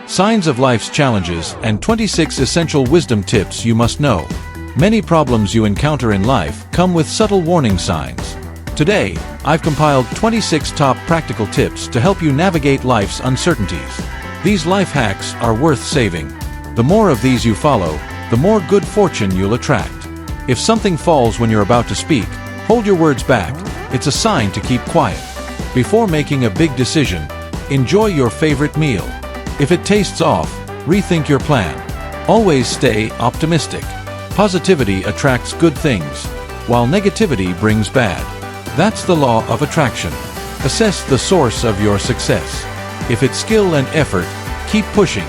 Signs of life's challenges and 26 essential wisdom tips you must know. Many problems you encounter in life come with subtle warning signs. Today, I've compiled 26 top practical tips to help you navigate life's uncertainties. These life hacks are worth saving. The more of these you follow, the more good fortune you'll attract. If something falls when you're about to speak, hold your words back. It's a sign to keep quiet. Before making a big decision, enjoy your favorite meal. If it tastes off, rethink your plan. Always stay optimistic. Positivity attracts good things, while negativity brings bad. That's the law of attraction. Assess the source of your success. If it's skill and effort, keep pushing.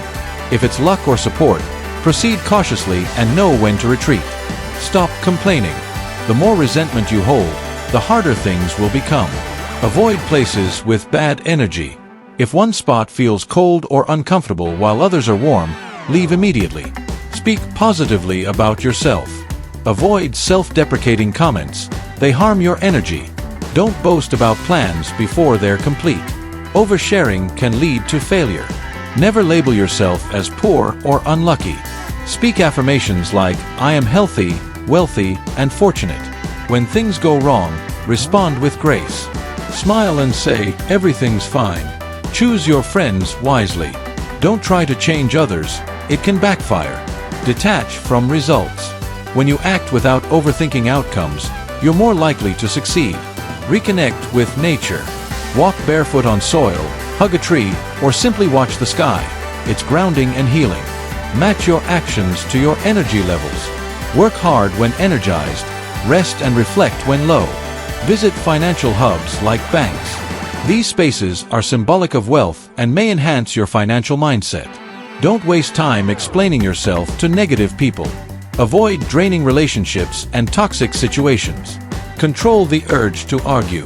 If it's luck or support, proceed cautiously and know when to retreat. Stop complaining. The more resentment you hold, the harder things will become. Avoid places with bad energy. If one spot feels cold or uncomfortable while others are warm, leave immediately. Speak positively about yourself. Avoid self-deprecating comments. They harm your energy. Don't boast about plans before they're complete. Oversharing can lead to failure. Never label yourself as poor or unlucky. Speak affirmations like, I am healthy, wealthy, and fortunate. When things go wrong, respond with grace. Smile and say, everything's fine. Choose your friends wisely. Don't try to change others. It can backfire. Detach from results. When you act without overthinking outcomes, you're more likely to succeed. Reconnect with nature. Walk barefoot on soil, hug a tree, or simply watch the sky. It's grounding and healing. Match your actions to your energy levels. Work hard when energized. Rest and reflect when low. Visit financial hubs like banks. These spaces are symbolic of wealth and may enhance your financial mindset. Don't waste time explaining yourself to negative people. Avoid draining relationships and toxic situations. Control the urge to argue.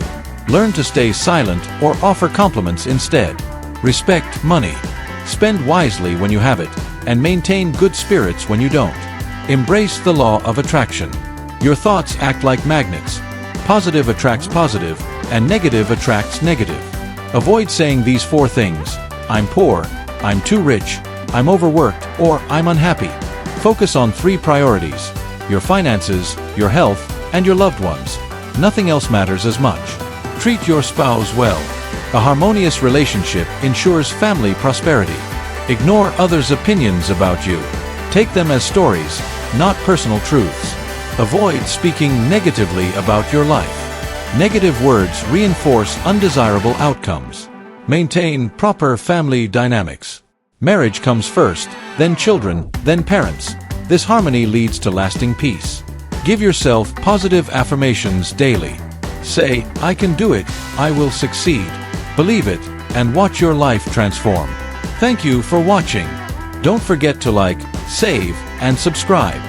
Learn to stay silent or offer compliments instead. Respect money. Spend wisely when you have it, and maintain good spirits when you don't. Embrace the law of attraction. Your thoughts act like magnets. Positive attracts positive, and negative attracts negative. Avoid saying these 4 things: I'm poor, I'm too rich, I'm overworked, or I'm unhappy. Focus on 3 priorities: your finances, your health, and your loved ones. Nothing else matters as much. Treat your spouse well. A harmonious relationship ensures family prosperity. Ignore others' opinions about you. Take them as stories, not personal truths. Avoid speaking negatively about your life. Negative words reinforce undesirable outcomes. Maintain proper family dynamics. Marriage comes first, then children, then parents. This harmony leads to lasting peace. Give yourself positive affirmations daily. Say, I can do it, I will succeed. Believe it, and watch your life transform. Thank you for watching. Don't forget to like, save, and subscribe.